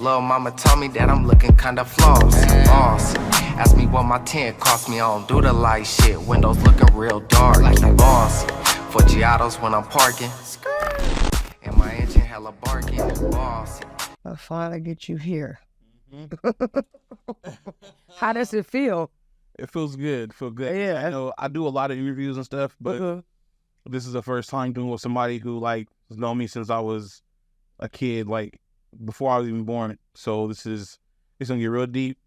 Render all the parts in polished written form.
Lil' mama told me that I'm looking kinda floss. Boss, ask me what my tent cost me. I don't do the light shit. Windows looking real dark. Like boss, for Giottos when I'm parking. And my engine hella barking. Boss. I finally get you here. How does it feel? It feels good. Yeah. You know, I do a lot of interviews and stuff, but this is the first time doing with somebody who like has known me since I was a kid, like before I was even born. So it's gonna get real deep.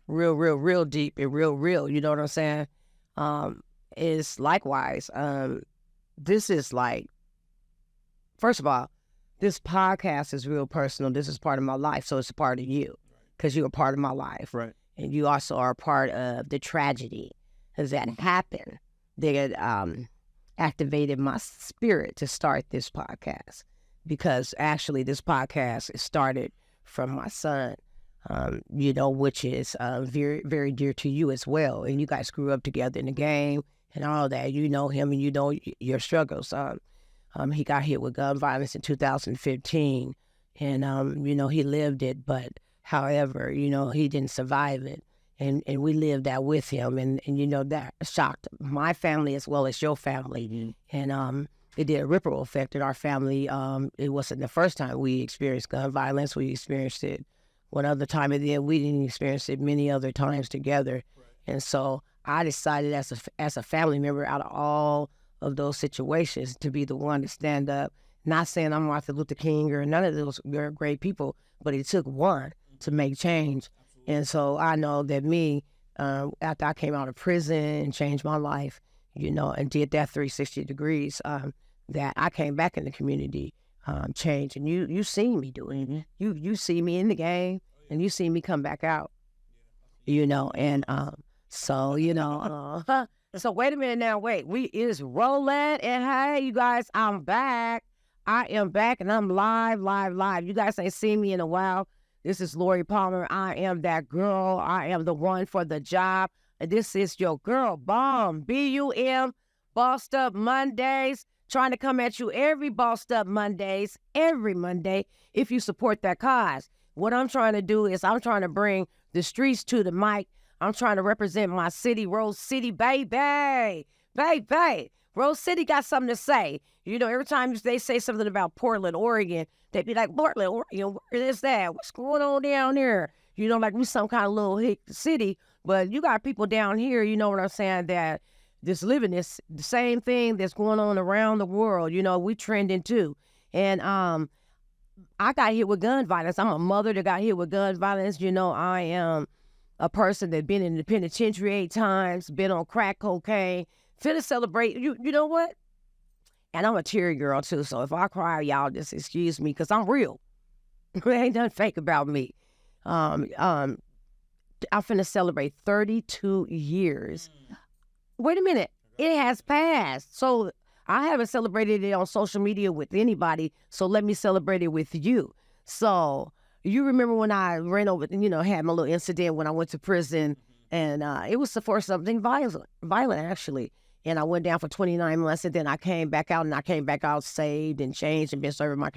real deep and real. You know what I'm saying? Is likewise. This is like, first of all, this podcast is real personal. This is part of my life, so it's a part of you because you're a part of my life. Right. And you also are a part of the tragedy that happened that activated my spirit to start this podcast. Because actually this podcast started from my son, you know, which is very, very dear to you as well. And you guys grew up together in the game and all that. You know him and you know your struggles. He got hit with gun violence in 2015 and, you know, he lived it, but however, you know, he didn't survive it. And we lived that with him. And, you know, that shocked my family as well as your family. And it did a ripple effect in our family. It wasn't the first time we experienced gun violence. We experienced it one other time, and then we didn't experience it many other times together. Right. And so I decided as a family member out of all of those situations to be the one to stand up. Not saying I'm Martin Luther King or none of those great people, but it took one to make change. Absolutely. And so I know that me, after I came out of prison and changed my life, you know, and did that 360 degrees, that I came back in the community, changed. And you seen me do it. You see me in the game, and you see me come back out, you know. And so, you know, so wait a minute now. Wait, it is rolling. And hey, you guys, I'm back. I am back, and I'm live. You guys ain't seen me in a while. This is Lori Palmer. I am that girl. I am the one for the job. And this is your girl, Bomb, B-U-M, Bossed Up Mondays. Trying to come at you every Bossed Up Mondays, every Monday, if you support that cause. What I'm trying to do is I'm trying to bring the streets to the mic. I'm trying to represent my city, Rose City, baby. Rose City got something to say. You know, every time they say something about Portland, Oregon, they be like, Portland, Oregon, where is that? What's going on down there? You know, like we some kind of little hick city, but you got people down here, you know what I'm saying, that just living this the same thing that's going on around the world. You know, we trending too. And I got hit with gun violence. I'm a mother that got hit with gun violence. You know, I am a person that been in the penitentiary 8 times, been on crack cocaine, finna celebrate. You know what? And I'm a teary girl too, so if I cry, y'all just excuse me, because I'm real. There ain't nothing fake about me. I'm finna celebrate 32 years. Wait a minute. It has passed. So I haven't celebrated it on social media with anybody, so let me celebrate it with you. So you remember when I ran over, you know, had my little incident when I went to prison, and it was for something violent actually. And I went down for 29 months, and then I came back out, and I came back out saved and changed and been serving my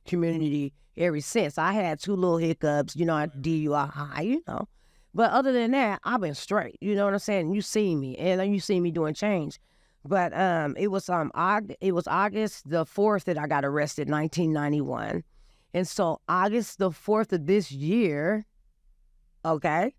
community ever since. I had 2 little hiccups, you know, DUI high, you know. But other than that, I've been straight. You know what I'm saying? You see me, and you see me doing change. But it was August the 4th that I got arrested, 1991. And so August the 4th of this year, okay,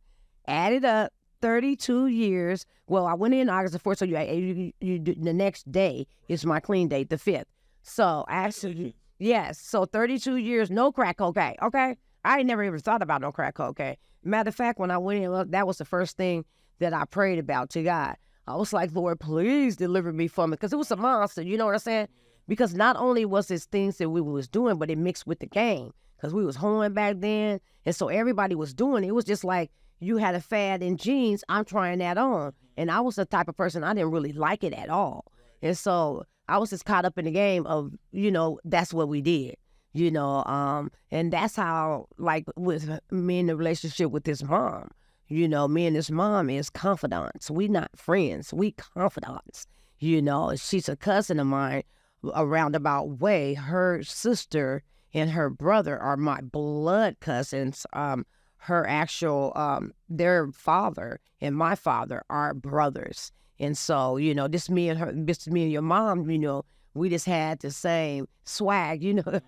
added up 32 years. Well, I went in August the 4th, so you the next day is my clean date, the 5th. So actually, yes, so 32 years, no crack cocaine, okay? I ain't never even thought about no crack cocaine. Matter of fact, when I went in, look, that was the first thing that I prayed about to God. I was like, Lord, please deliver me from it, because it was a monster, you know what I'm saying? Because not only was it things that we was doing, but it mixed with the game, because we was hoeing back then, and so everybody was doing it. It was just like you had a fad in jeans, I'm trying that on. And I was the type of person, I didn't really like it at all. And so I was just caught up in the game of, you know, that's what we did. You know, and that's how, like, with me in the relationship with this mom, you know, me and this mom is confidants. We not friends, we confidants. You know, she's a cousin of mine, a roundabout way. Her sister and her brother are my blood cousins. Her actual, their father and my father are brothers. And so, you know, this me and her, this me and your mom, you know, we just had the same swag, you know,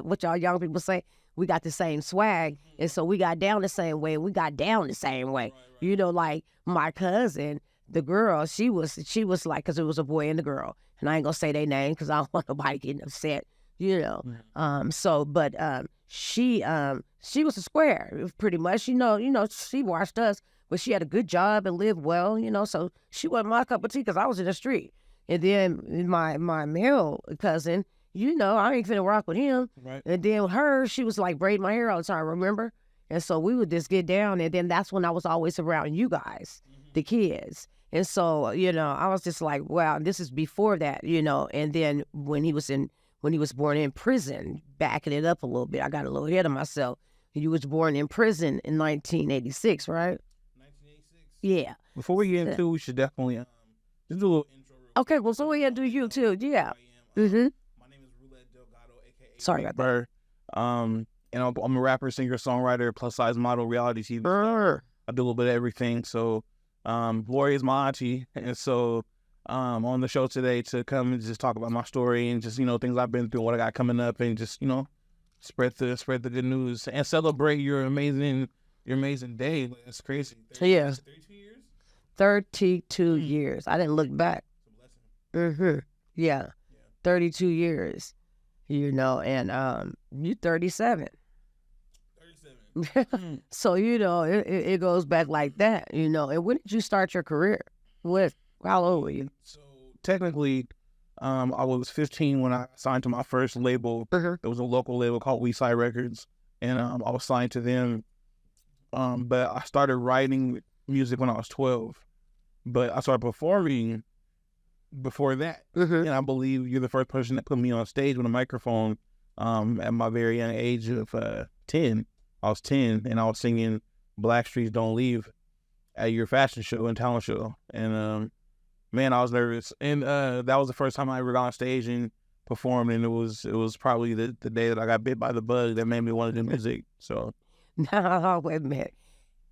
what y'all young people say. We got the same swag. And so we got down the same way. We got down the same way. You know, like my cousin, the girl, she was like, because it was a boy and a girl. And I ain't going to say their name because I don't want nobody getting upset, you know. She was a square, pretty much. You know, she watched us, but she had a good job and lived well, you know. So she wasn't my cup of tea because I was in the street. And then my male cousin, you know, I ain't finna rock with him. Right. And then with her, she was like braiding my hair all the time, remember? And so we would just get down, and then that's when I was always around you guys, the kids. And so, you know, I was just like, wow, this is before that, you know. And then when he was born in prison, backing it up a little bit, I got a little ahead of myself. You was born in prison in 1986, right? 1986. Yeah. Before we get into, we should definitely just do a little intro. Okay, well, so we had to do you too, yeah. Mm-hmm. My name is Roulette Delgado, aka Sorry about that. Burr. And I'm a rapper, singer, songwriter, plus size model, reality TV star. I do a little bit of everything. So, Lori is my auntie, and so on the show today to come and just talk about my story and just, you know, things I've been through, what I got coming up, and just, you know, spread the good news and celebrate your amazing day. That's crazy. Yeah. 32 years. 32 years. I didn't look back. Mm-hmm. Yeah. 32 years. You know, and you 37. 37. So, you know, it goes back like that, you know. And when did you start your career? How old were you? So technically, I was 15 when I signed to my first label. It was a local label called Weeside Records, and I was signed to them. But I started writing music when I was 12. But I started performing before that. And I believe you're the first person that put me on stage with a microphone at my very young age of 10. I was 10, and I was singing Black Streets Don't Leave at your fashion show and talent show. And man, I was nervous. And that was the first time I ever got on stage and performed, and it was probably the day that I got bit by the bug that made me want to do music. So No, wait a minute.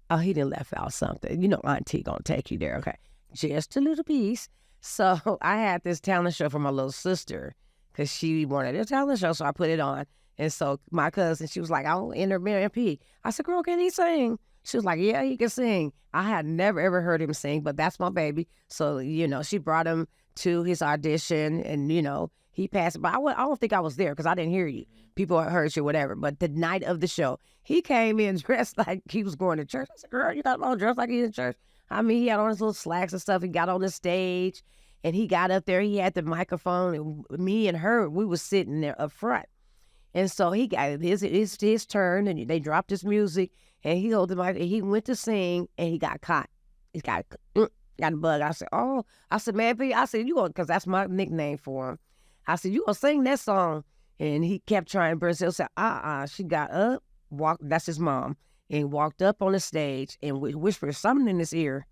Oh, he didn't left out something. You know, Auntie gonna take you there, okay? Just a little piece. So I had this talent show for my little sister because she wanted a talent show, so I put it on. And so my cousin, she was like, I'll enter MP. I said, girl, can he sing? She was like, yeah, he can sing. I had never, ever heard him sing, but that's my baby. So, you know, she brought him to his audition, and, you know, he passed. But I don't think I was there because I didn't hear you. People heard you, whatever. But the night of the show, he came in dressed like he was going to church. I said, girl, you got all dressed like he's in church. I mean, he had on his little slacks and stuff. He got on the stage, and he got up there. He had the microphone, and me and her, we was sitting there up front. And so he got his turn, and they dropped his music, and he held the mic, and he went to sing, and he got caught. He got a bug. I said, man, I said, you going, because that's my nickname for him. I said, you gonna sing that song? And he kept trying. Brazil said, She got up, walked, that's his mom, and walked up on the stage and whispered something in his ear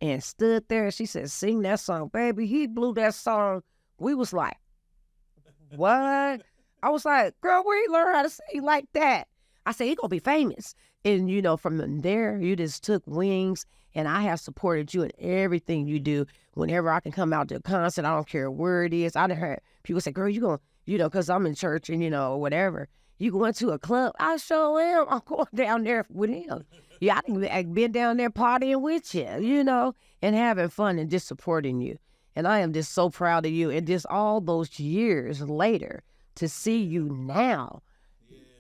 and stood there. She said, sing that song. Baby, he blew that song. We was like, what? I was like, girl, where you learn how to sing like that? I said, he gonna be famous. And, you know, from there, you just took wings, and I have supported you in everything you do. Whenever I can come out to a concert, I don't care where it is. I done heard people say, girl, you gonna, you know, because I'm in church and, you know, whatever. You going to a club? I sure am. I'm going down there with him. Yeah, I've been down there partying with you, you know, and having fun and just supporting you. And I am just so proud of you. And just all those years later, to see you now,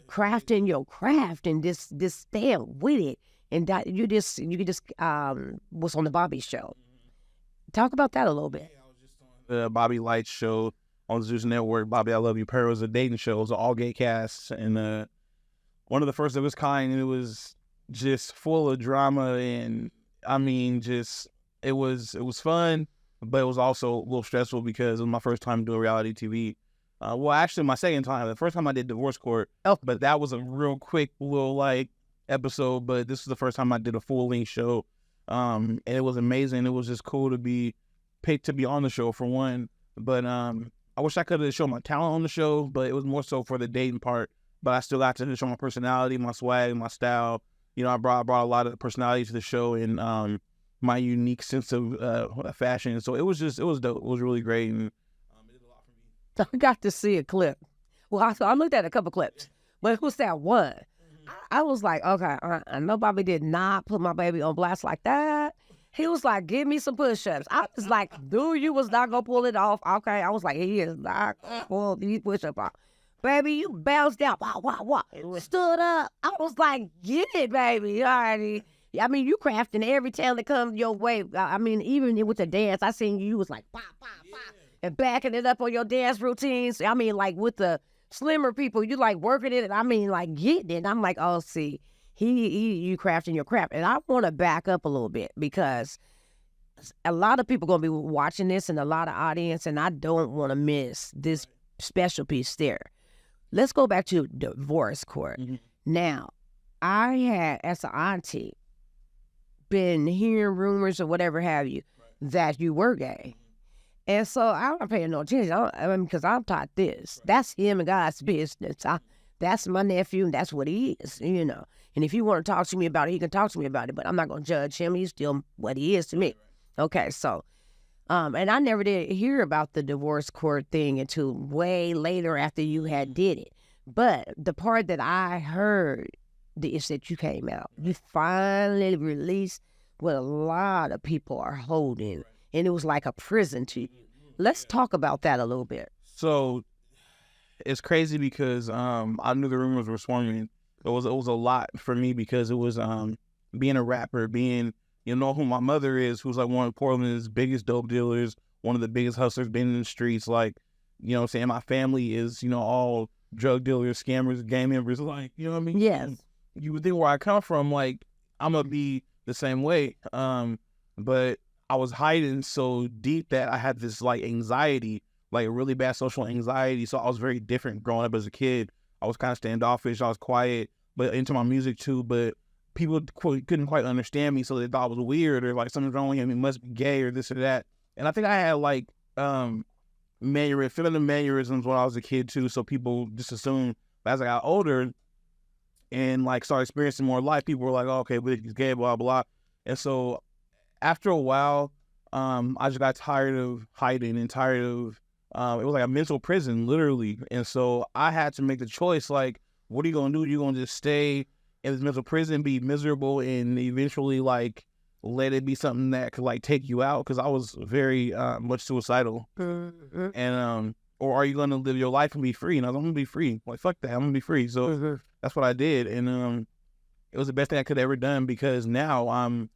crafting your craft and this staying with it, and that you just was on the Bobby show. Talk about that a little bit. I was just on the Bobby Lights show on Zeus Network. Bobby, I Love You, Pearl was a dating show. It was an all gay cast, and one of the first of its kind. And it was just full of drama, and I mean, just it was fun, but it was also a little stressful because it was my first time doing reality TV. Well, actually, my second time. The first time I did Divorce Court, but that was a real quick little episode. But this was the first time I did a full length show, and it was amazing. It was just cool to be picked to be on the show for one. But I wish I could have shown my talent on the show, but it was more so for the dating part but I still got to show my personality, my swag, my style. You know, I brought a lot of personality to the show and my unique sense of fashion. So it was dope. It was really great, and it did a lot for me. I got to see a clip. Well, I looked at a couple clips, but it was that one. I was like, okay, no, Bobby did not put my baby on blast like that. He was like, give me some push-ups. I was like, dude, you was not going to pull it off. Okay, I was like, he is not going to pull these push-ups off. Baby, you bounced out. Wow. Stood up. I was like, get it, baby. All righty. I mean, you crafting every talent that comes your way. I mean, even with the dance, I seen you was like, and backing it up on your dance routines. I mean, like with the slimmer people, you like working it. I mean, like getting it. I'm like, oh, see, you crafting your craft. And I want to back up a little bit because a lot of people going to be watching this and a lot of audience, and I don't want to miss this special piece there. Let's go back to divorce court. Mm-hmm. Now, I had, as an auntie, been hearing rumors or whatever have you, that you were gay. And so I'm not paying no attention because I'm taught this. That's him and God's business. That's my nephew, and that's what he is, you know. And if you want to talk to me about it, he can talk to me about it, but I'm not going to judge him. He's still what he is to me. Okay, so, and I never did hear about the divorce court thing until way later after you had did it. But the part that I heard is that you came out. You finally released what a lot of people are holding. And it was like a prison to you. Let's talk about that a little bit. So it's crazy because I knew the rumors were swirling. It was a lot for me because it was being a rapper, being, you know, who my mother is, who's like one of Portland's biggest dope dealers, one of the biggest hustlers, been in the streets. Like, you know what I'm saying? My family is, you know, all drug dealers, scammers, gang members. Like, you know what I mean? Yes. And you would think where I come from, like, I'm going to be the same way. But I was hiding so deep that I had this like anxiety, like really bad social anxiety. So I was very different growing up as a kid. I was kind of standoffish. I was quiet, but into my music too. But people couldn't quite understand me, so they thought it was weird or like something's wrong with him. He must be gay or this or that. And I think I had like feminine mannerisms when I was a kid too. So people just assumed as I got older and like started experiencing more life, people were like, oh, okay, but he's gay, blah blah. And so after a while, I just got tired of hiding and tired of, it was like a mental prison, literally. And so I had to make the choice, like, what are you going to do? You're going to just stay in this mental prison, be miserable, and eventually, like, let it be something that could, like, take you out? Because I was very much suicidal. Mm-hmm. And, or are you going to live your life and be free? And I was like, I'm going to be free. Like, fuck that. I'm going to be free. So that's what I did. And it was the best thing I could have ever done because now I'm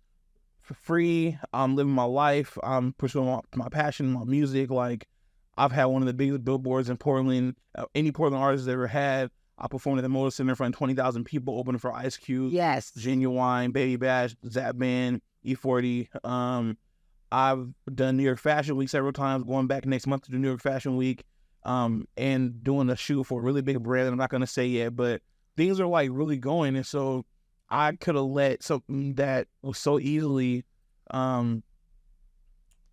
free. I'm living my life. I'm pursuing my passion, my music. Like, I've had one of the biggest billboards in Portland, any Portland artist has ever had. I performed at the Motor Center in front of 20,000 people, opening for Ice Cube, yes, Genuwine, Baby Bash, Zap Band, E40. I've done New York Fashion Week several times, going back next month to do New York Fashion Week, and doing a shoot for a really big brand that I'm not going to say yet, but things are like really going. And so I could have let something that was so easily, I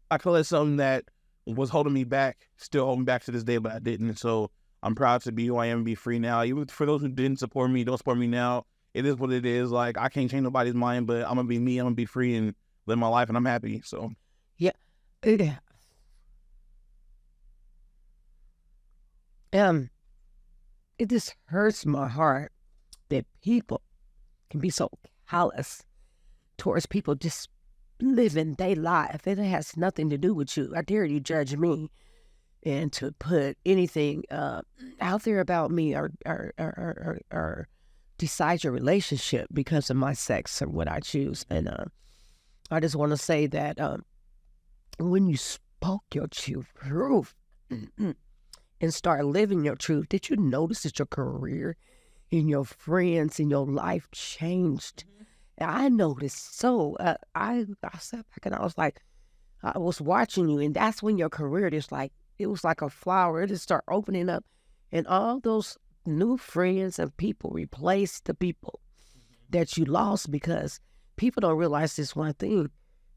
could have let something that was holding me back, still holding me back to this day, but I didn't. And so I'm proud to be who I am and be free now. Even for those who didn't support me, don't support me now. It is what it is. Like, I can't change nobody's mind, but I'm going to be me. I'm going to be free and live my life, and I'm happy. So, yeah. It just hurts my heart that people can be so callous towards people just living their life. It has nothing to do with you. I dare you judge me and to put anything out there about me or decide your relationship because of my sex or what I choose. And I just want to say that when you spoke your truth and start living your truth, did you notice that your career and your friends and your life changed? I noticed. So I sat back and I was like, I was watching you, and that's when your career just like, it was like a flower. It just started opening up, and all those new friends and people replaced the people that you lost, because people don't realize this one thing,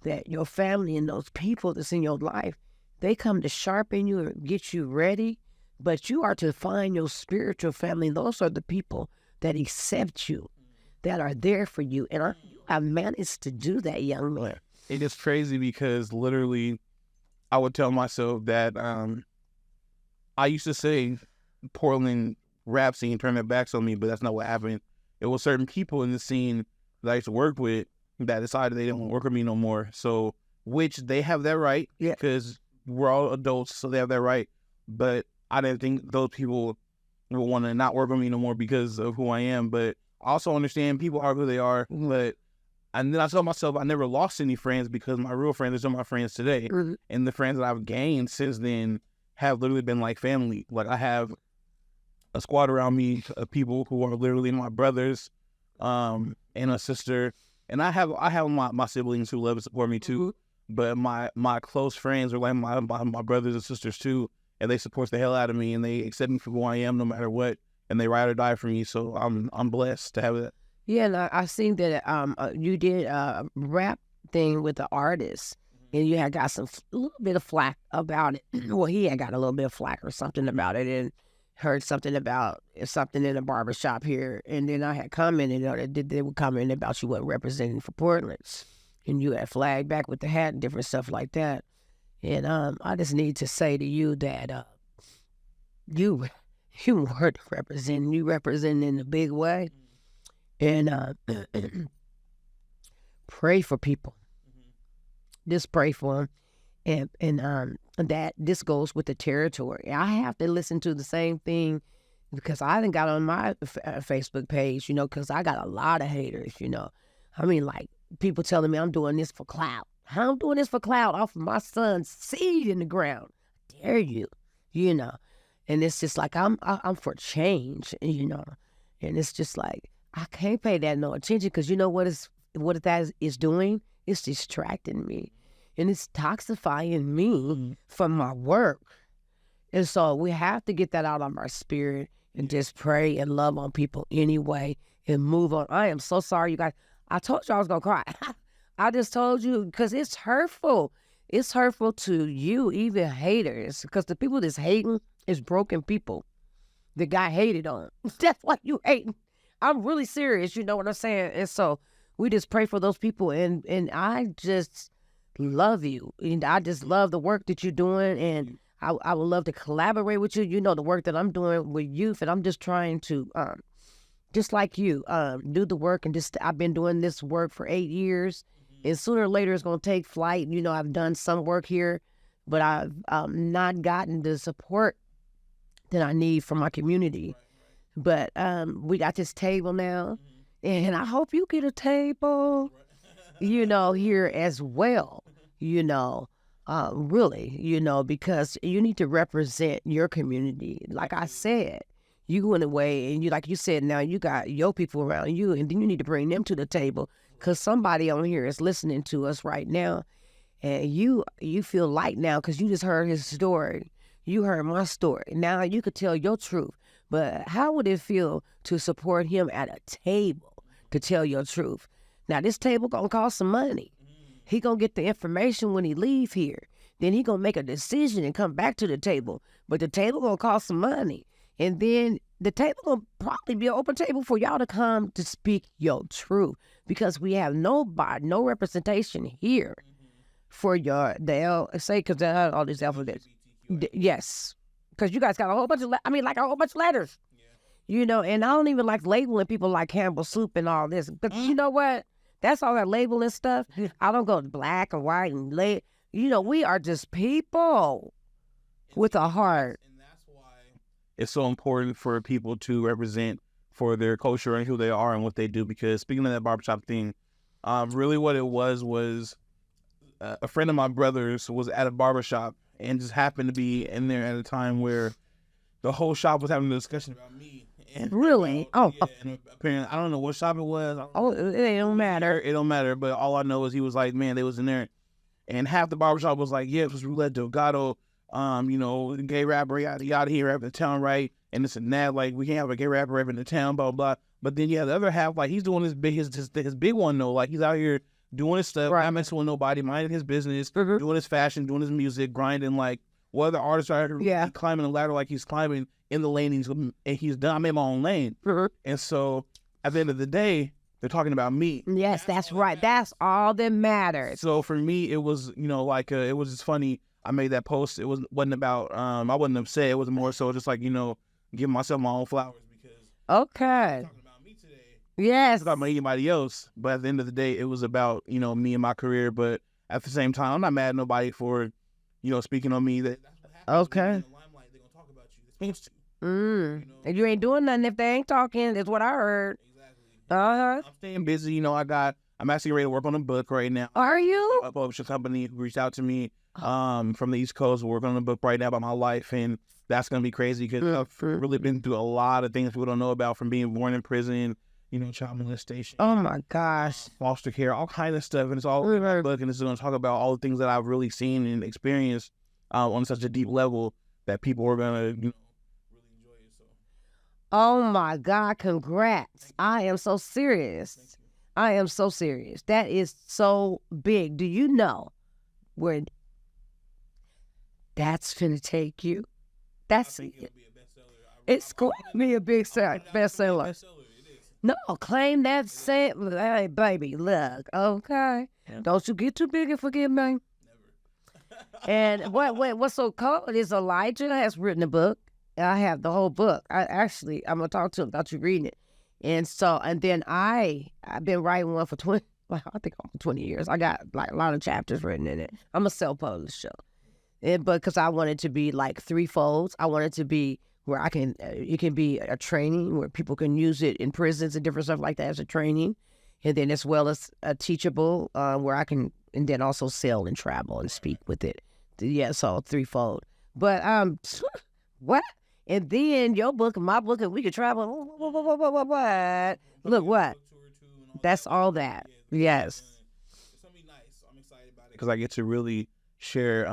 that your family and those people that's in your life, they come to sharpen you and get you ready But you are to find your spiritual family. Those are the people that accept you, that are there for you. And you have managed to do that, young man. It is crazy because literally I would tell myself that I used to say Portland rap scene turned their backs on me, but that's not what happened. It was certain people in the scene that I used to work with that decided they didn't want to work with me no more. So, which they have that right, because we're all adults, so they have that right. But I didn't think those people would want to not work with me no more because of who I am. But I also understand people are who they are. And then I told myself I never lost any friends because my real friends are still my friends today. Mm-hmm. And the friends that I've gained since then have literally been like family. Like I have a squad around me of people who are literally my brothers, and a sister. And I have my siblings who love and support me too. But my close friends are like my brothers and sisters too. And they support the hell out of me and they accept me for who I am no matter what. And they ride or die for me. So I'm blessed to have that. Yeah, and I seen that you did a rap thing with the artist, and you had got a little bit of flack about it. Well, he had got a little bit of flack or something about it, and heard something about something in a barbershop here, and then I had commented on it. They were commenting about you wasn't representing for Portland, and you had flagged back with the hat and different stuff like that. And I just need to say to you that you weren't representing. You representing in a big way. And pray for people. Just pray for them. And that this goes with the territory. I have to listen to the same thing because I done got on my Facebook page, because I got a lot of haters, I mean, like, people telling me I'm doing this for clout. I'm doing this for clout off of my son's seed in the ground. I dare you, And it's just like, I'm for change, And it's just like, I can't pay that no attention because you know what that is doing? It's distracting me. And it's toxifying me from my work. And so we have to get that out of our spirit and just pray and love on people anyway and move on. I am so sorry, you guys. I told you I was going to cry. I just told you because it's hurtful. It's hurtful to you, even haters, because the people that's hating is broken people that got hated on. That's why you hating. I'm really serious, you know what I'm saying? And so we just pray for those people, and I just love you. And I just love the work that you're doing, and I would love to collaborate with you. The work that I'm doing with youth, and I'm just trying to, just like you, do the work. And I've been doing this work for 8 years, and sooner or later it's going to take flight. I've done some work here, but I've not gotten the support that I need from my community. But we got this table now, and I hope you get a table, here as well, really, because you need to represent your community. Like I said, you in a way, and like you said, now you got your people around you, and then you need to bring them to the table because somebody on here is listening to us right now, and you feel light now because you just heard his story. You heard my story. Now you could tell your truth. But how would it feel to support him at a table to tell your truth? Now, this table going to cost some money. He going to get the information when he leave here. Then he going to make a decision and come back to the table. But the table going to cost some money. And then the table going to probably be an open table for y'all to come to speak your truth. Because we have no representation here for the because all these alphabets. Yes. Because you guys got a whole bunch of, a whole bunch of letters, and I don't even like labeling people like Campbell Soup and all this. But you know what? That's all that labeling stuff. I don't go black and white and we are just people with a heart. And that's why it's so important for people to represent for their culture and who they are and what they do. Because speaking of that barbershop thing, really what it was a friend of my brother's was at a barbershop and just happened to be in there at a time where the whole shop was having a discussion about me. And, really? And apparently, I don't know what shop it was. It don't matter. It don't matter. But all I know is he was like, man, they was in there. And half the barbershop was like, yeah, it was Roulette Delgado, gay rapper, yada, he rapping the town, right? And this and that, like, we can't have a gay rapper rapping the town, blah, blah. But then, the other half, like, he's doing his big one, though. Like, he's out here doing his stuff, not messing with nobody, minding his business, doing his fashion, doing his music, grinding, like, what other artists are Yeah. climbing the ladder like he's climbing in the lane and he's done. I made my own lane. And so at the end of the day, they're talking about me. Yes, that's right. That's all that matters. So for me, it was, like, it was just funny. I made that post. It wasn't about, I wasn't upset. It was more so just like, giving myself my own flowers because Okay. talking about me today. Yes. It's not about anybody else. But at the end of the day, it was about, me and my career. But at the same time, I'm not mad at nobody for, speaking on me. That's what happens. Okay. When you're in the limelight, they're going to talk about you. They're supposed to. And you ain't doing nothing if they ain't talking. That's what I heard. I'm staying busy. I'm actually ready to work on a book right now. Are you? A publishing company who reached out to me from the East Coast. We're working on a book right now about my life, and that's going to be crazy because I've really been through a lot of things people don't know about, from being born in prison, child molestation. Oh, my gosh. Foster care, all kind of stuff. And it's all in my book, and it's going to talk about all the things that I've really seen and experienced on such a deep level that people are going to, really enjoy it. So. Oh, my God. Congrats. I am so serious. I am so serious. That is so big. Do you know where that's going to take you? That's I think it'll be a bestseller. It's going to be a big bestseller. No, claim that same. Hey, baby, look, okay. Don't you get too big and forget me. Never. And what's so cool is Elijah has written a book. I have the whole book. I'm going to talk to him about you reading it. And then I've been writing one for 20 years. I got like a lot of chapters written in it. I'm a self-publisher. But because I want it to be like threefolds. I want it to be where it can be a training where people can use it in prisons and different stuff like that as a training. And then as well as a teachable where I can, and then also sell and travel and speak with it. Yeah, so threefold. But what? And then your book and my book, and we could travel. What? Look, what? That's all that. Yes. It's gonna be nice. I'm excited about it because I get to really share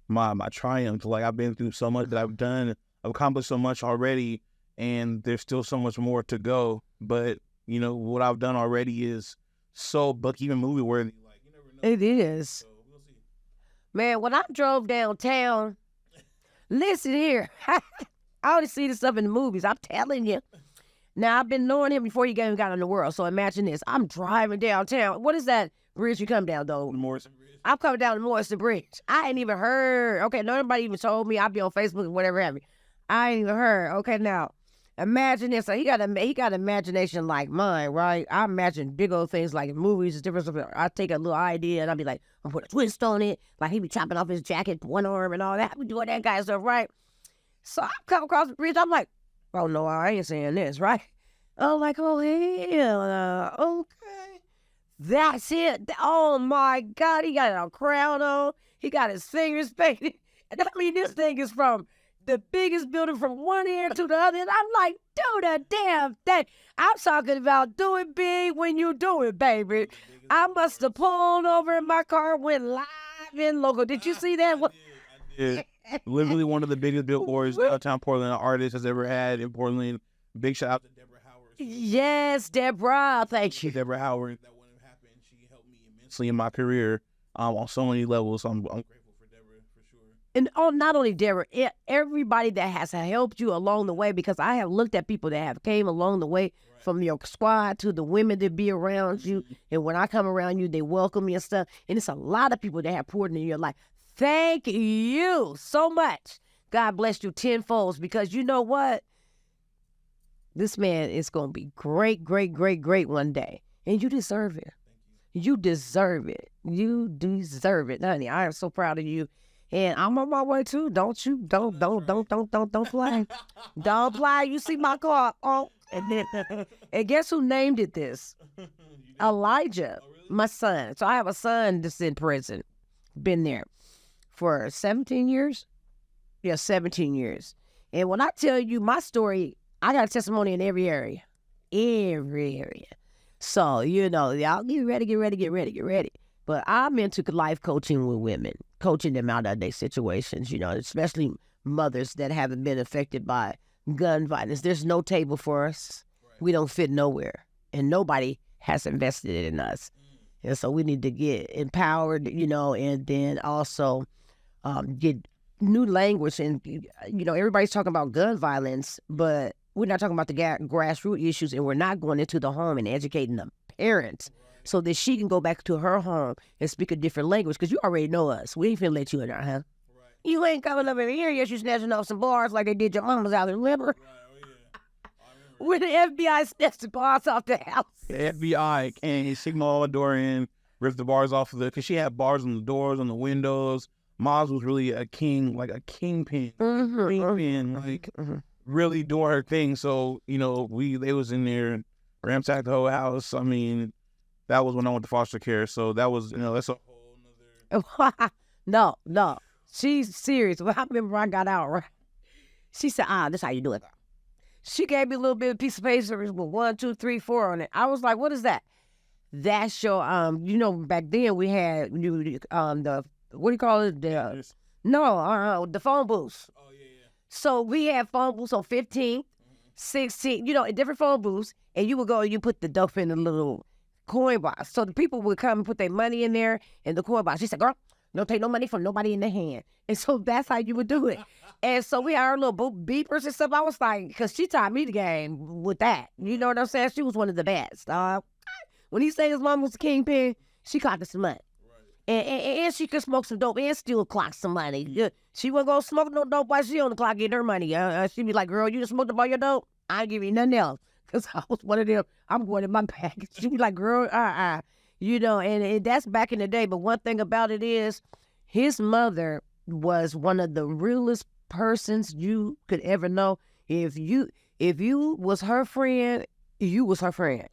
my triumphs. Like, I've been through so much that I've done. I've accomplished so much already, and there's still so much more to go. But what I've done already is so book, even movie worthy. Like, you never know. It is. So we'll see. Man, when I drove downtown, listen here. I only see this stuff in the movies. I'm telling you. Now, I've been knowing him before he even got in the world. So imagine this. I'm driving downtown. What is that bridge you come down, though? The Morrison Bridge. I'm coming down the Morrison Bridge. I ain't even heard. Okay, nobody even told me. I'll be on Facebook or whatever have you. I ain't even heard. Okay, now, imagine this. So he got imagination like mine, right? I imagine big old things like in movies and different stuff. I take a little idea and I'll be like, I'm put a twist on it. Like, he be chopping off his jacket, one arm and all that. I be doing that kind of stuff, right? So I come across the bridge. I'm like, oh, no, I ain't saying this, right? I'm like, oh, hell, okay. That's it. Oh, my God. He got a crown on. He got his fingers painted. And I mean, this thing is from the biggest building from one end to the other. And I'm like, do the damn thing. I'm talking about doing big when you do it, baby. I must have pulled over in my car, went live in local. Did you see that? I did. Literally one of the biggest billboards downtown Portland an artist has ever had in Portland. Big shout out to Deborah Howard. Yes, Deborah. Thank you. Deborah Howard. That wouldn't have happened. She helped me immensely in my career on so many levels. So I'm grateful for Deborah for sure. And not only Deborah, everybody that has helped you along the way, because I have looked at people that have came along the way, from your squad to the women that be around you. And when I come around you, they welcome me and stuff. And it's a lot of people that have poured into your life. Thank you so much. God bless you tenfold, because you know what? This man is going to be great, great, great, great one day. And you deserve it. You deserve it. You deserve it, honey. I am so proud of you. And I'm on my way too. Don't you? Don't fly. Don't fly. You see my car. Oh, and guess who named it this? Elijah, my son. So I have a son that's in prison. Been there for 17 years. Yeah, 17 years. And when I tell you my story, I got a testimony in every area. Every area. So, y'all get ready. But I'm into life coaching with women, coaching them out of their situations, especially mothers that haven't been affected by gun violence. There's no table for us. Right. We don't fit nowhere. And nobody has invested in us. And so we need to get empowered, and then also get new language, and everybody's talking about gun violence, but we're not talking about the grassroots issues, and we're not going into the home and educating the parents so that she can go back to her home and speak a different language. Because you already know us. We ain't finna let you in our house. Right. You ain't coming up in here. Yes, you snatching off some bars like they did your mama's out there. Remember? Right. Oh, yeah. When the FBI snatched the bars off the house. The FBI came, signal the door in, ripped the bars off of because she had bars on the doors, on the windows. Moms was really a king, like a kingpin. Really doing her thing. So, they was in there, ransacked the whole house. I mean, that was when I went to foster care. So that was, that's a whole nother. No. She's serious. Well, I remember I got out, right? She said, this how you do it. She gave me a little bit of piece of paper with 1, 2, 3, 4 on it. I was like, what is that? That's your, back then we had the, what do you call it? The phone booths. Oh, yeah. So we had phone booths on 15, 16, different phone booths, and you would go and you put the dope in a little coin box. So the people would come and put their money in there in the coin box. She said, girl, don't take no money from nobody in the hand. And so that's how you would do it. And so we had our little beepers and stuff. I was like, because she taught me the game with that. You know what I'm saying? She was one of the best. When he said his mom was a kingpin, she caught us some money. And she could smoke some dope and still clock some money. She wasn't going to smoke no dope while she on the clock getting her money. She'd be like, girl, you just smoked up all your dope? I ain't give you nothing else. Because I was one of them, I'm going in my bag. She'd be like, girl, and that's back in the day. But one thing about it is his mother was one of the realest persons you could ever know. If you was her friend, you was her friend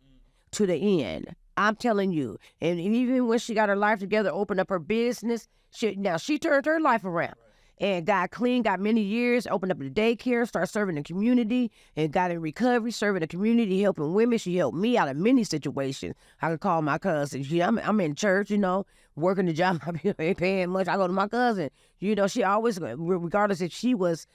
to the end. I'm telling you. And even when she got her life together, opened up her business, she turned her life around and got clean, got many years, opened up the daycare, started serving the community, and got in recovery, serving the community, helping women. She helped me out of many situations. I could call my cousin. I'm in church, working the job. I ain't paying much. I go to my cousin. She always, regardless if she was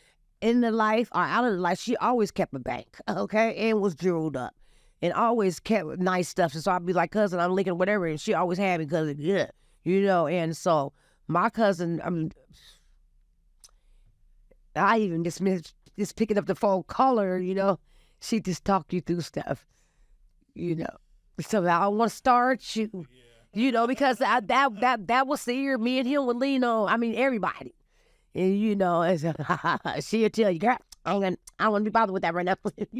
in the life or out of the life, she always kept a bank, okay, and was jeweled up. And always kept nice stuff. And so I'd be like, cousin, I'm linking whatever. And she always had me because of good, And so my cousin, I even just picking up the phone, call her, she just talk you through stuff, So I want to start you, because that was the year me and him would lean on. I mean, everybody. And, she'll tell you, girl, I don't want to be bothered with that right now.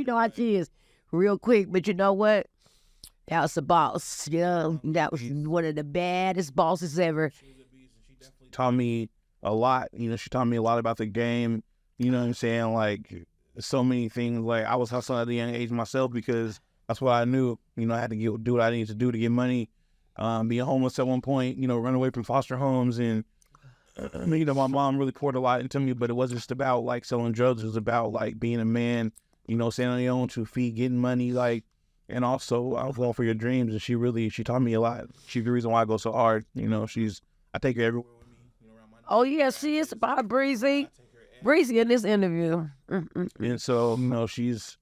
How she is. Real quick, but you know what? That was a boss. That was one of the baddest bosses ever. She was a beast, and she definitely taught me a lot. She taught me a lot about the game. You know what I'm saying? Like, so many things. Like, I was hustling at a young age myself because that's what I knew. I had to do what I needed to do to get money. Being homeless at one point, run away from foster homes. And, my mom really poured a lot into me, but it wasn't just about, like, selling drugs. It was about, like, being a man, standing on your own 2 feet, getting money, like, and also I was going for your dreams. And she taught me a lot. She's the reason why I go so hard. I take her everywhere with me. Around my oh yeah, she is about Breezy in this interview. And so she's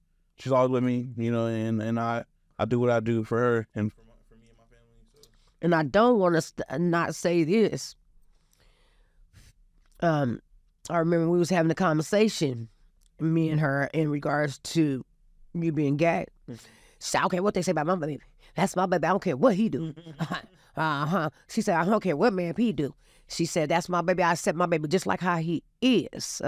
always with me. And I do what I do for her and for me and my family. So. And I don't want to not say this. I remember we was having a conversation, me and her, in regards to you being gay. She said, I don't care what they say about my baby. That's my baby. I don't care what he do. She said, I don't care what man he do. She said, that's my baby. I accept my baby just like how he is.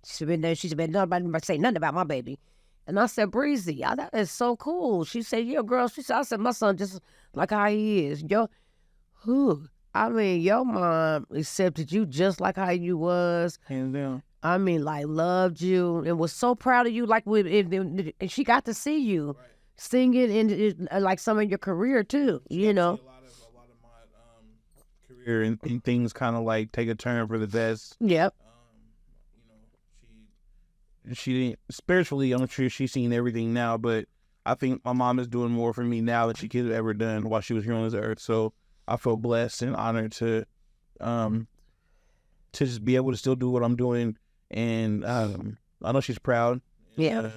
She said, nobody say nothing about my baby. And I said, Breezy, that is so cool. She said, yeah, girl. She said, I said, my son just like how he is. Your mom accepted you just like how you was. Hands down. I mean, like, loved you and was so proud of you. Like, and she got to see you singing in like some of your career too. A lot of my career and things kind of like take a turn for the best. Yep. She didn't spiritually. I'm sure she's seen everything now, but I think my mom is doing more for me now than she could have ever done while she was here on this earth. So I feel blessed and honored to just be able to still do what I'm doing. And I know she's proud. Yeah.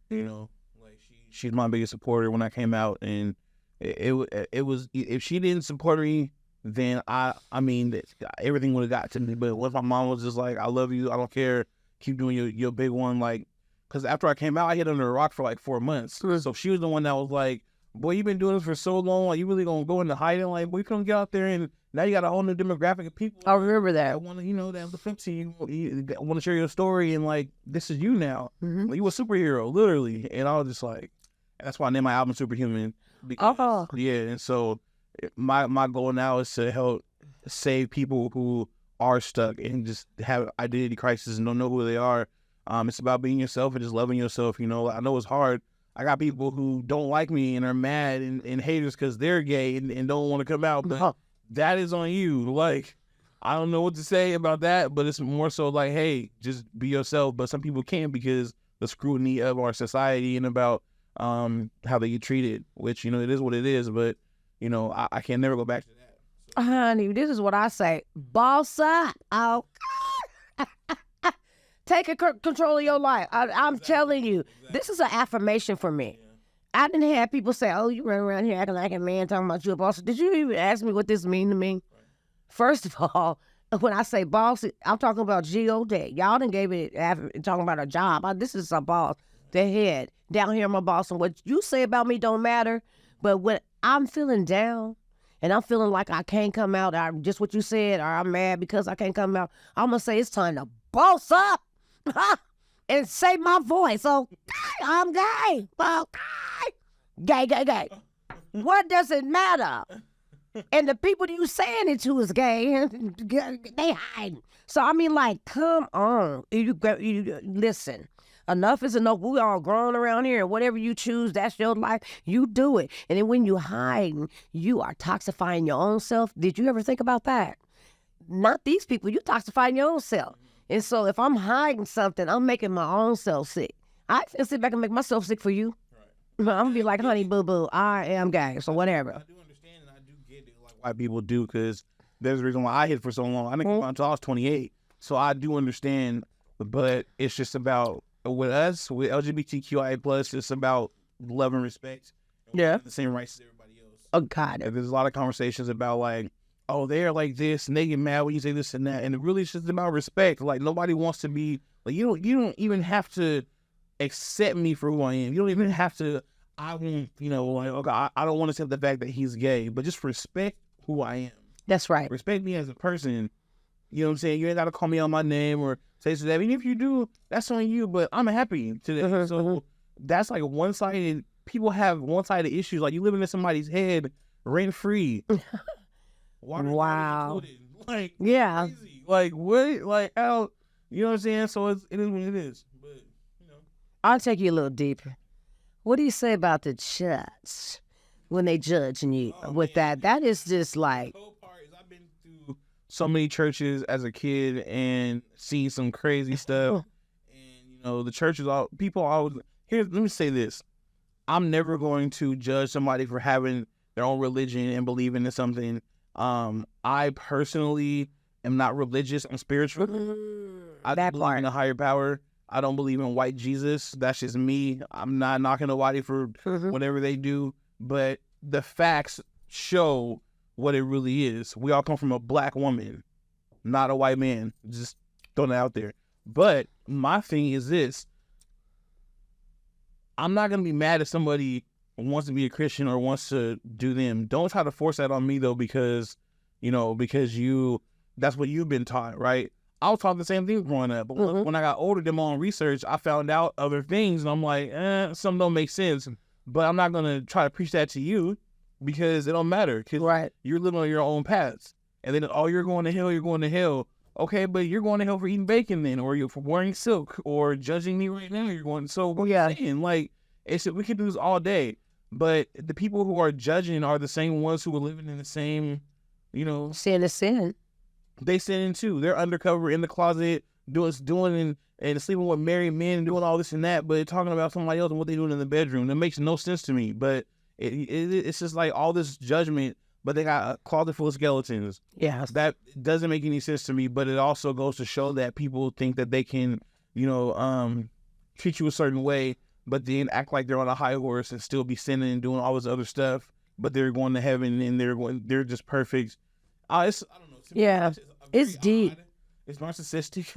Like she's my biggest supporter when I came out. And it was, if she didn't support me then I mean, everything would have got to me. But once my mom was just like, I love you, I don't care, keep doing your big one, like, because after I came out, I hid under a rock for like 4 months. So she was the one that was like, boy, you've been doing this for so long, like, you really gonna go into hiding? Like, boy, you couldn't get out there, and now you got a whole new demographic of people. I remember that. I want to, that was the you want to share your story, and like, this is you now. Like, you a superhero, literally. And I was just like, that's why I named my album Superhuman. Because, yeah, and so my goal now is to help save people who are stuck and just have identity crisis and don't know who they are. It's about being yourself and just loving yourself. I know it's hard. I got people who don't like me and are mad and haters because they're gay and don't want to come out, but that is on you. Like, I don't know what to say about that, but it's more so like, hey, just be yourself. But some people can't because the scrutiny of our society and about how they get treated, which, it is what it is, but, I can never go back to that. Honey, this is what I say. Boss up. Oh, take control of your life. I'm telling you, this is an affirmation for me. I didn't have people say, oh, you run around here acting like a man talking about you a boss. Did you even ask me what this mean to me? First of all, when I say boss, I'm talking about G.O.D. Y'all done gave it talking about a job. This is a boss, the head. Down here, I'm a boss, and what you say about me don't matter. But when I'm feeling down and I'm feeling like I can't come out, just what you said, or I'm mad because I can't come out, I'm going to say it's time to boss up and say my voice. Okay, I'm gay. Okay. Gay. What does it matter? And the people you saying it to is gay, they hide. So, I mean, like, come on. You listen. Enough is enough. We all grown around here. Whatever you choose, that's your life. You do it. And then when you hide, you are toxifying your own self. Did you ever think about that? Not these people. You toxifying your own self. And so if I'm hiding something, I'm making my own self sick. I can sit back and make myself sick for you. Right. I'm going to be like, honey, boo-boo, I am gay, so whatever. I do understand, and I do get it, like why people do, because there's a reason why I hid for so long. I didn't come out until I was 28. So I do understand, but it's just about, with us, with LGBTQIA+, it's about love and respect. And we have the same rights as everybody else. Oh, God. And there's a lot of conversations about, like, oh, they're like this, and they get mad when you say this and that. And it really is just about respect. Like, nobody wants to be, like, you don't even have to accept me for who I am. You don't even have to, I won't, like, okay, I don't want to accept the fact that he's gay, but just respect who I am. That's right. Respect me as a person. You know what I'm saying? You ain't got to call me on my name or say so that. Even if you do, that's on you, but I'm happy today. So that's like one-sided, people have one-sided issues. Like, you living in somebody's head rent-free. Wow. Like, yeah. Crazy. Like, what? Like, how? You know what I'm saying? So it is what it is. But, I'll take you a little deeper. What do you say about the church when they judging you with that? That is just like. The whole part is I've been through so many churches as a kid and seen some crazy stuff. And, the churches, people always. Let me say this. I'm never going to judge somebody for having their own religion and believing in something. I personally am not religious. I'm spiritual. I believe in a higher power. I don't believe in white Jesus. That's just me. I'm not knocking nobody for whatever they do, but the facts show what it really is. We all come from a black woman, not a white man. Just throwing it out there. But my thing is this. I'm not going to be mad if somebody wants to be a Christian or wants to do them. Don't try to force that on me, though, because that's what you've been taught, right? I was taught the same thing growing up. But when I got older, did my own research, I found out other things, and I'm like, some don't make sense. But I'm not going to try to preach that to you because it don't matter. Because you're living on your own paths. And then, you're going to hell, you're going to hell. Okay, but you're going to hell for eating bacon then, or you're for wearing silk, or judging me right now. You're going, so what are you saying? Like, we could do this all day. But the people who are judging are the same ones who are living in the same, sin is sin. They sin too. They're undercover in the closet, doing and sleeping with married men and doing all this and that, but talking about somebody else and what they're doing in the bedroom. That makes no sense to me. But it's just like all this judgment, but they got a closet full of skeletons. Yeah. That doesn't make any sense to me, but it also goes to show that people think that they can, treat you a certain way, but then act like they're on a high horse and still be sinning and doing all this other stuff, but they're going to heaven and they're just perfect. It's I don't know. To me, Yeah. It's very deep. odd. It's narcissistic.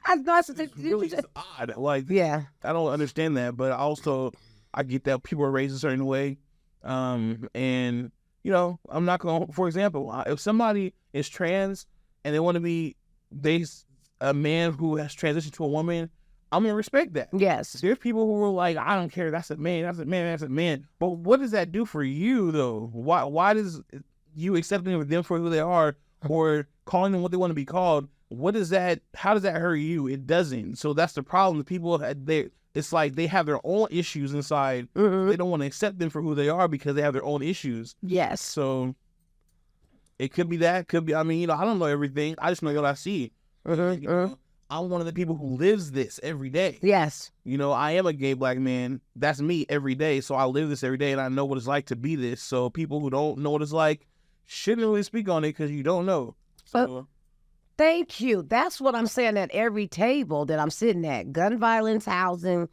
Narcissistic. It's really just odd. Like, Yeah. I don't understand that, but also I get that people are raised a certain way. And you know, I'm not going. For example, if somebody is trans and they want to be a man who has transitioned to a woman, I'm gonna respect that. Yes. There's people who are like, I don't care. That's a man. That's a man. That's a man. But what does that do for you, though? Why does you accepting them for who they are or calling them what they want to be called? What does that? How does that hurt you? It doesn't. So that's the problem. People, it's like they have their own issues inside. Mm-hmm. They don't want to accept them for who they are because they have their own issues. Yes. So it could be that. Could be. I mean, you know, I don't know everything. I just know what I see. Mm-hmm. You know, I'm one of the people who lives this every day. Yes. You know, I am a gay black man. That's me every day. So I live this every day, and I know what it's like to be this. So people who don't know what it's like shouldn't really speak on it because you don't know. So, thank you. That's what I'm saying at every table that I'm sitting at. Gun violence, housing,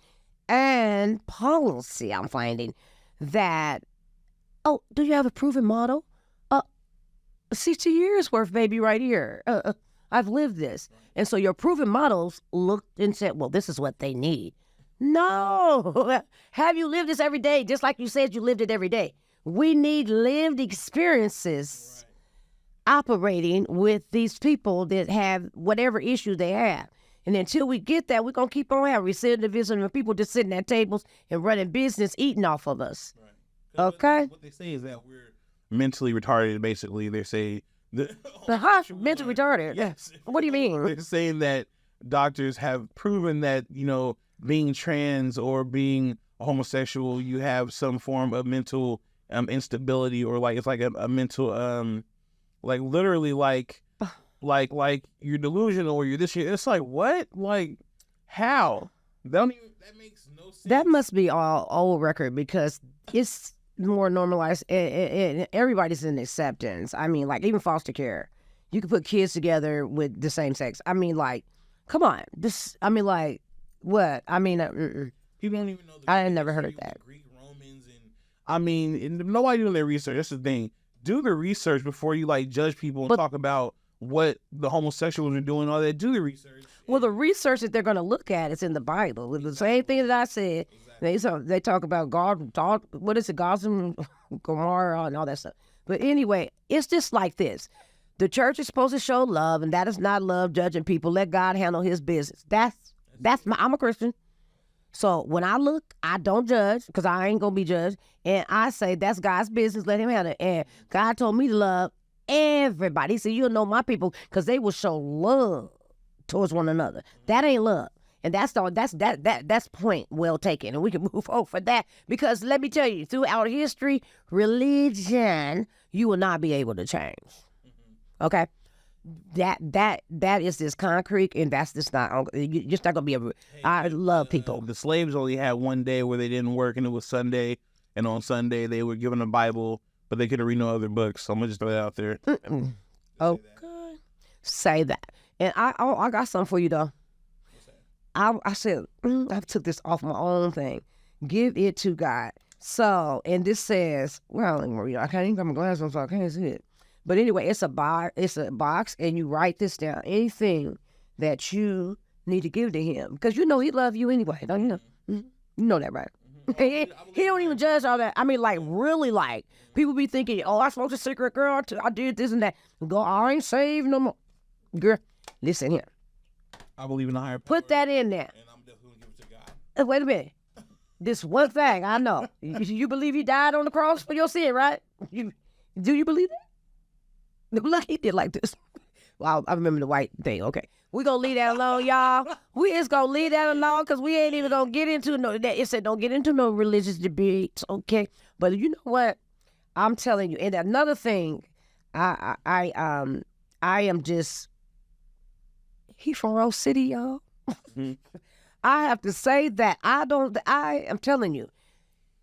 and policy. I'm finding that, oh, do you have a proven model? 60 years worth, baby, right here. I've lived this. And so your proven models looked and said, well, this is what they need. No. Have you lived this every day? Just like you said you lived it every day. We need lived experiences operating with these people that have whatever issue they have. And until we get that, we're going to keep on having recidivism and people just sitting at tables and running business, eating off of us. right. Okay? What they say is that we're mentally retarded, basically. They say... Mental retarded? Yes. What do you mean? They're saying that doctors have proven that, you know, being trans or being homosexual, you have some form of mental instability, or like it's like a mental like literally like you're delusional or you're this year. It's like, what? Like, how? That makes no sense. That must be all old record because it's more normalized and everybody's in acceptance. I mean, like even foster care, you can put kids together with the same sex. I mean, like, come on, what? I mean, people don't even know. I had never heard of that. Greek, Romans, and I mean, and nobody doing their research. That's the thing. Do the research before you like judge people and talk about what the homosexuals are doing. All that. Do the research. Well, the research that they're going to look at is in the Bible. It's the same thing that I said. They talk about God, what is it, Gotham, Gomorrah, and all that stuff. But anyway, it's just like this. The church is supposed to show love, and that is not love judging people. Let God handle his business. I'm a Christian. So when I look, I don't judge because I ain't going to be judged. And I say, that's God's business. Let him handle it. And God told me to love everybody. He said, you'll know my people because they will show love towards one another. That ain't love. And that's point well taken. And we can move on for that because let me tell you, throughout history, religion, you will not be able to change. Okay? That is this concrete, and that's just not, you're just not going to be I love people. The slaves only had one day where they didn't work, and it was Sunday. And on Sunday, they were given a Bible, but they couldn't read no other books. So I'm going to just throw that out there. Okay. Say that. And I got something for you, though. I said, I took this off my own thing. Give it to God. So, and this says, well, I can't even got my glasses on, so I can't see it. But anyway, it's a box, and you write this down. Anything that you need to give to him. Because you know he love you anyway, don't you know? Mm-hmm. You know that, right? He don't even judge all that. I mean, like, really, like, people be thinking, oh, I smoked a cigarette, girl. I did this and that. Go, I ain't saved no more. Girl, listen here. I believe in a higher power. Put that in there. And I'm definitely going to give it to God. Wait a minute. This one thing I know. You believe he died on the cross for your sin, right? Do you believe that? Look, he did like this. Well, I remember the white thing. Okay. We're going to leave that alone, y'all. We just going to leave that alone because we ain't even going to get into no, it said don't get into no religious debates, okay? But you know what? I'm telling you. And another thing, I am just, he from Rose City, y'all. Mm-hmm. I have to say that I am telling you,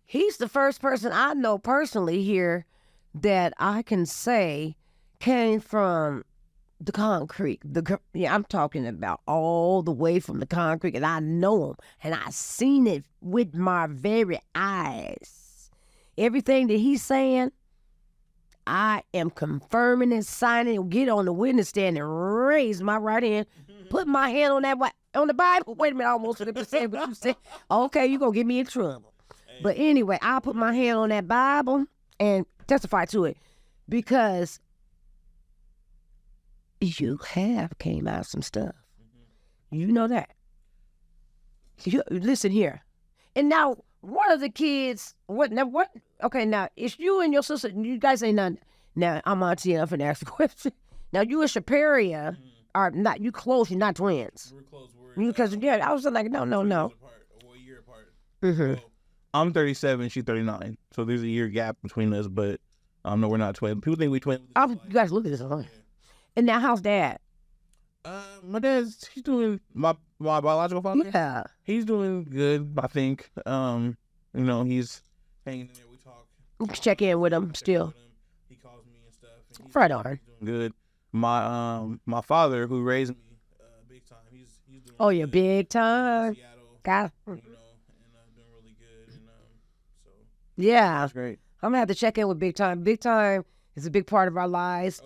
he's the first person I know personally here that I can say came from the concrete. I'm talking about all the way from the concrete, and I know him, and I seen it with my very eyes. Everything that he's saying, I am confirming and signing, get on the witness stand and raise my right hand, put my hand on on the Bible. Wait a minute, I almost forgot to say what you said. Okay, you gonna get me in trouble. But anyway, I'll put my hand on that Bible and testify to it, because you have came out some stuff. You know that. Listen here. And now, one of the kids, okay, now, it's you and your sister, you guys ain't nothing. Now, I'm auntie enough and ask a question. Now, you and Shaperia are not, you close, you're not twins. We're close. Because, yeah, I was like, no. A year apart. Mm-hmm. So, I'm 37, she's 39. So there's a year gap between us, but no, we're not twins. People think we twins. You guys look at this. Huh? And now, how's Dad? My dad's, he's doing, my biological father? Yeah. He's doing good, I think. He's hanging in there, we talk. You can check in with him still. He calls me and stuff. And Right on. He's doing good. My father, who raised me big time, he's doing Oh, yeah, big time. Seattle, Got and doing really good. And so yeah. that's great. I'm going to have to check in with Big Time. Big Time is a big part of our lives.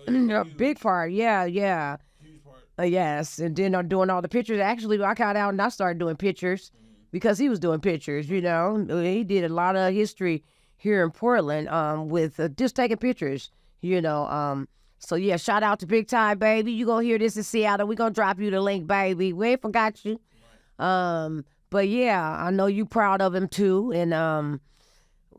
Big part, yeah. Huge part. Yes, and then I'm doing all the pictures. Actually, I got out and I started doing pictures because he was doing pictures, you know. He did a lot of history here in Portland with just taking pictures, you know. So, yeah, shout out to Big Time, baby. You going to hear this in Seattle. We going to drop you the link, baby. We ain't forgot you. But, yeah, I know you proud of him, too, and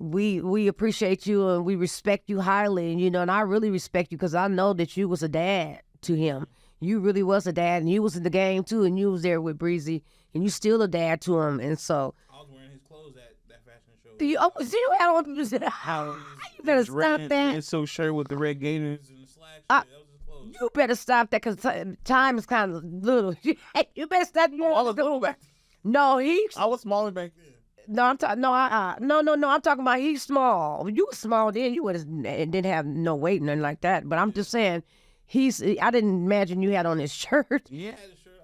we appreciate you and we respect you highly, and, you know, and I really respect you because I know that you was a dad to him. You really was a dad, and you was in the game, too, and you was there with Breezy, and you still a dad to him, and so. I was wearing his clothes at that fashion show. You had on, you better stop that. His silk shirt with the red gaiters and the slacks. That was his clothes. You better stop that because time is kind of little. You better stop. I was little back then. No, I was smaller back then. No, I'm talking. No, I'm talking about he's small. You were small then. You didn't have no weight, nothing like that. But I'm just saying, I didn't imagine you had on his shirt. Yeah, the shirt.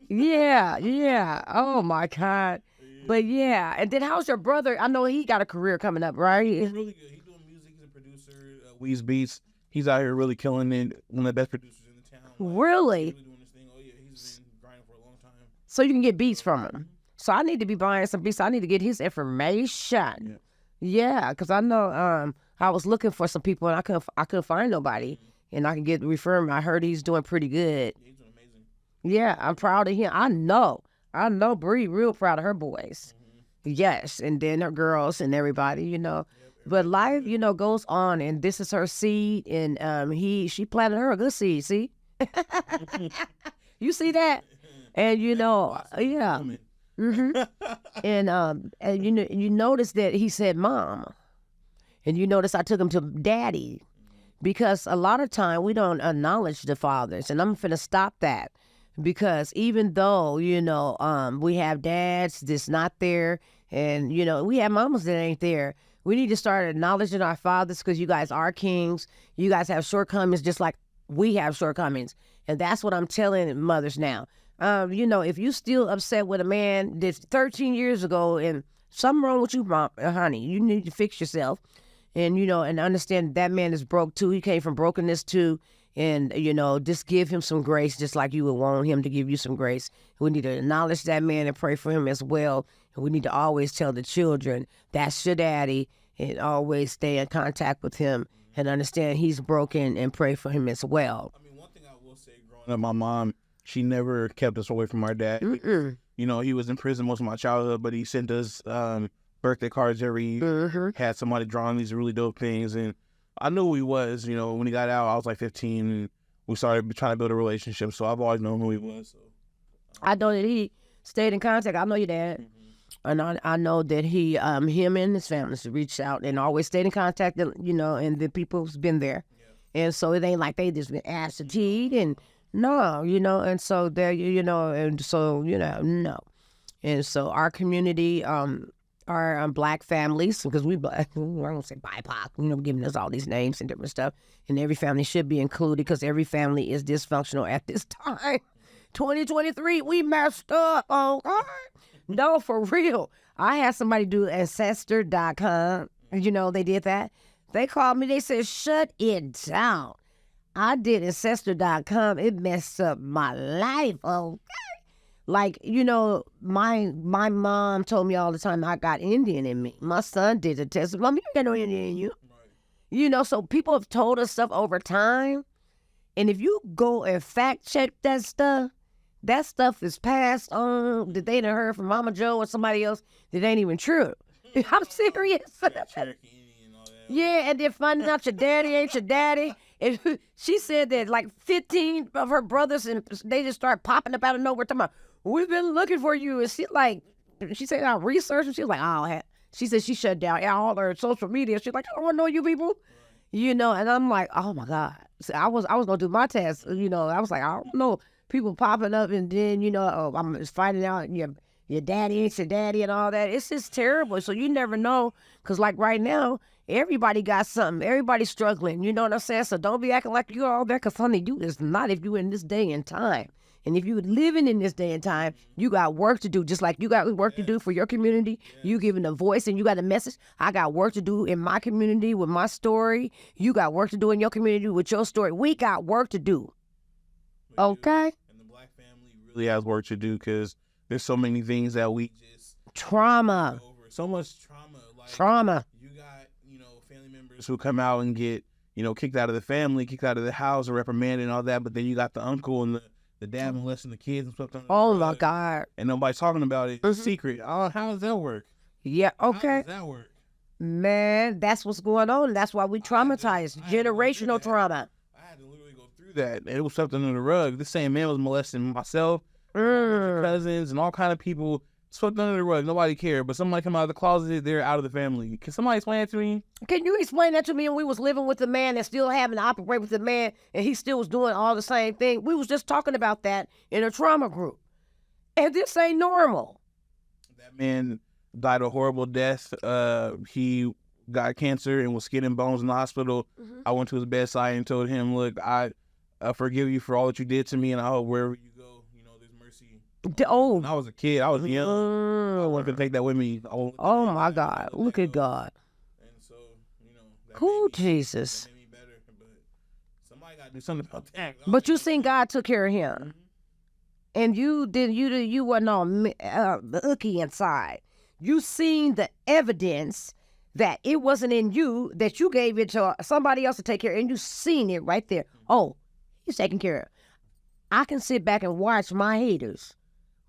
Yeah. Oh my God. Yeah. But yeah, and then how's your brother? I know he got a career coming up, right? He's really good. He's doing music. He's a producer. Weez Beats. He's out here really killing it. One of the best producers in the town. Really? Doing this thing. Oh yeah, he's been grinding for a long time. So you can get beats from him. So I need to be buying some beats. I need to get his information. Yeah, because I know I was looking for some people and I couldn't find nobody, and I can refer him. I heard he's doing pretty good. Yeah, he's doing amazing. Yeah, I'm proud of him. I know Bree real proud of her boys. Yes, and then her girls and everybody, you know. But life, you know, goes on, and this is her seed, and she planted her a good seed. See, you see that, and you know, yeah. And you notice that he said mom, and you notice I took him to daddy, because a lot of time we don't acknowledge the fathers, and I'm finna stop that, because even though, you know, we have dads that's not there, and, you know, we have mamas that ain't there, we need to start acknowledging our fathers, because you guys are kings. You guys have shortcomings just like we have shortcomings, and that's what I'm telling mothers now. You know, if you still upset with a man that's 13 years ago and something wrong with you, mom, honey, you need to fix yourself, and, you know, and understand that man is broke too. He came from brokenness too. And, you know, just give him some grace, just like you would want him to give you some grace. We need to acknowledge that man and pray for him as well. And we need to always tell the children, that's your daddy, and always stay in contact with him and understand he's broken and pray for him as well. I mean, one thing I will say, growing up, my mom, she never kept us away from our dad. You know, he was in prison most of my childhood, but he sent us birthday cards every year. Had somebody drawing these really dope things, and I knew who he was. You know, when he got out, I was like 15, and we started trying to build a relationship. So I've always known who he was. So I know that he stayed in contact. I know your dad, and I know that he, him and his family reached out and always stayed in contact. You know, and the people's been there, and so it ain't like they just been asked to eat and. No, you know, and so there, you know, and so, you know, no. And so our community, our Black families, because we Black, I don't say BIPOC, you know, giving us all these names and different stuff, and every family should be included because every family is dysfunctional at this time. 2023, we messed up, okay? No, for real. I had somebody do Ancestor.com, you know, they did that. They called me. They said, shut it down. I did Ancestor.com. It messed up my life. Okay. Like, you know, my mom told me all the time I got Indian in me. My son did a test. Mom, you got no Indian in you. Right. You know, so people have told us stuff over time. And if you go and fact check that stuff is passed on that they done heard from Mama Joe or somebody else that ain't even true. I'm serious. Yeah, and then finding out your daddy ain't your daddy. And she said that like 15 of her brothers, and they just start popping up out of nowhere talking about, we've been looking for you. And she said, I researched, and she was like, oh, she said she shut down all her social media. She's like, I don't want to know you people. Right. You know, and I'm like, oh my God. So I was going to do my test. You know, I was like, I don't know. People popping up, and then, you know, I'm just finding out your daddy ain't your daddy and all that. It's just terrible. So you never know. Because like right now, everybody got something. Everybody's struggling. You know what I'm saying? So don't be acting like you're all that, because honey, you is not if you in this day and time. And if you living in this day and time, you got work to do. Just like you got work to do for your community. You giving a voice and you got a message. I got work to do in my community with my story. You got work to do in your community with your story. We got work to do. Okay? And the Black family really has work to do, because there's so many things that we just... Trauma. Over. So much trauma. Like, trauma. You got, you know, family members who come out and get, you know, kicked out of the family, kicked out of the house, or reprimanded and all that, but then you got the uncle and the dad molesting the kids and stuff. Oh, my God. And nobody's talking about it. It's secret. Oh, how does that work? Yeah, okay. How does that work? Man, that's what's going on. That's why we traumatized. Generational trauma. I had to literally go through that. And it was swept under the rug. This same man was molesting myself, cousins, and all kind of people. Swept under the rug. Nobody cared. But somebody come out of the closet, they're out of the family. Can somebody explain that to me? Can you explain that to me? And we was living with the man and still having to operate with the man, and he still was doing all the same thing. We was just talking about that in a trauma group. And this ain't normal. That man died a horrible death. He got cancer and was skin and bones in the hospital. I went to his bedside and told him, look, I forgive you for all that you did to me, and I hope wherever you go, you know, there's mercy. Oh. When I was a kid, I was young. I wanted to take that with me. Oh, my God. Look at God. And so, you know. Cool, Jesus. That made me better, but somebody got to do something about that. But you seen God took care of him. And you wasn't all icky inside. You seen the evidence that it wasn't in you, that you gave it to somebody else to take care of, and you seen it right there. Oh, he's taking care of. I can sit back and watch my haters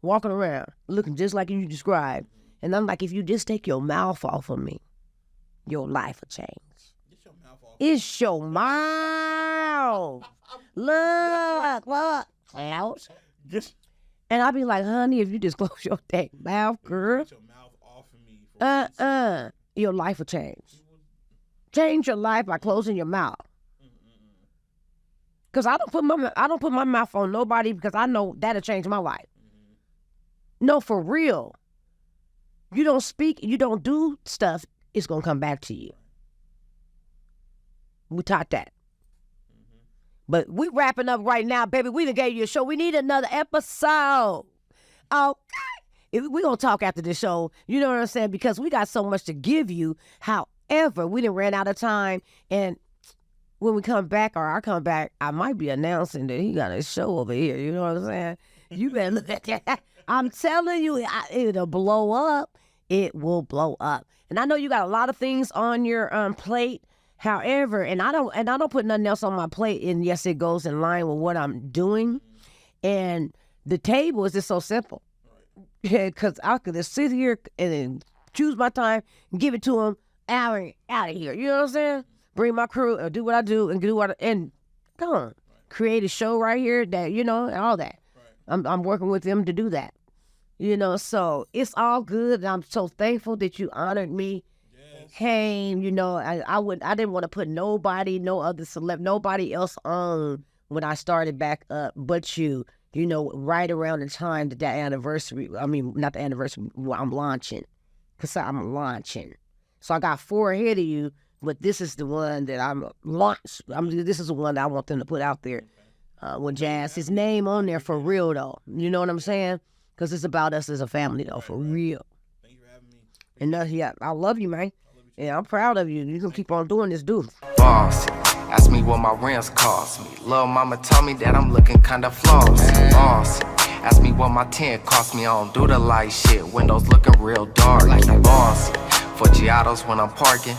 walking around looking just like you described. And I'm like, if you just take your mouth off of me, your life will change. Get your mouth off. It's your mouth. Look. Clouds. And I'll be like, honey, if you just close your dang mouth, girl. Get your mouth off of me. Your life will change. Change your life by closing your mouth. Because I don't put my mouth on nobody, because I know that'll change my life. No, for real. You don't speak, you don't do stuff, it's going to come back to you. We taught that. But we wrapping up right now, baby. We done gave you a show. We need another episode. Okay. We're going to talk after the show. You know what I'm saying? Because we got so much to give you. However, we done ran out of time. And when we come back, or I come back, I might be announcing that he got a show over here. You know what I'm saying? You better look at that. I'm telling you, it'll blow up. It will blow up. And I know you got a lot of things on your plate. However, and I don't put nothing else on my plate. And yes, it goes in line with what I'm doing. And the table is just so simple. Because I could just sit here and then choose my time and give it to them out of here. You know what I'm saying? Bring my crew and do what I do and and come on. Create a show right here that, you know, and all that. I'm working with them to do that. You know, so it's all good. And I'm so thankful that you honored me. Yes. Came, you know, I didn't want to put nobody else on when I started back up but you. You know, right around the time that anniversary, I mean, not the anniversary, I'm launching. Because I'm launching. So I got 4 ahead of you, but this is the one that I'm launched. This is the one that I want them to put out there. With Jazz, his name on there for real, though. You know what I'm saying? Because it's about us as a family, though, for real. Thank you for having me. And I love you, man. Yeah, I'm proud of you. You can keep on doing this, dude. Boss, ask me what my rims cost me. Lil' mama told me that I'm looking kinda flossy. Boss, ask me what my tent cost me. I don't do the light shit. Windows looking real dark. Boss, for Giottos when I'm parking.